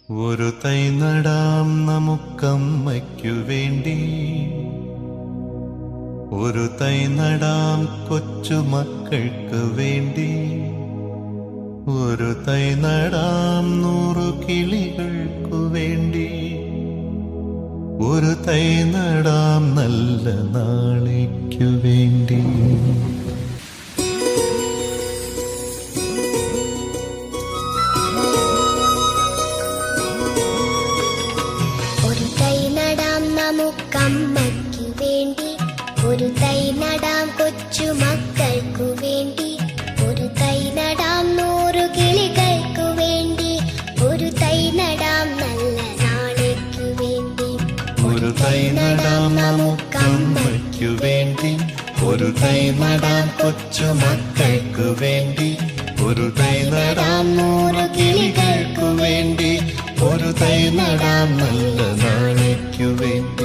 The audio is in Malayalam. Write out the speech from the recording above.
ഒരു തൈ നടാം നമുക്കമ്മയ്ക്കു വേണ്ടി, ഒരു തൈ നടാം കൊച്ചുമക്കൾക്ക് വേണ്ടി, ഒരു തൈ നടാം 100 കിളികൾക്കു വേണ്ടി, ഒരു തൈ നടാം നല്ല നാളേക്കു വേണ്ടി. ഒരു തൈ നടാം നമുക്കമ്മയ്ക്കു വേണ്ടി, ഒരു തൈ നടാം കൊച്ചുമക്കൾക്കു വേണ്ടി, ഒരു തൈ നടാം 100 കിളികൾക്കു വേണ്ടി, ഒരു തൈ നടാം നല്ല നാളേക്കു വേണ്ടി. ഒരു തൈ നടാം നമുക്കമ്മയ്ക്കു വേണ്ടി, ഒരു തൈ നടാം കൊച്ചുമക്കൾക്കു വേണ്ടി, ഒരു തൈ നടാം 100 കിളികൾക്കു വേണ്ടി, ഒരു തൈ നടാം നല്ല നാളേക്കു വേണ്ടി.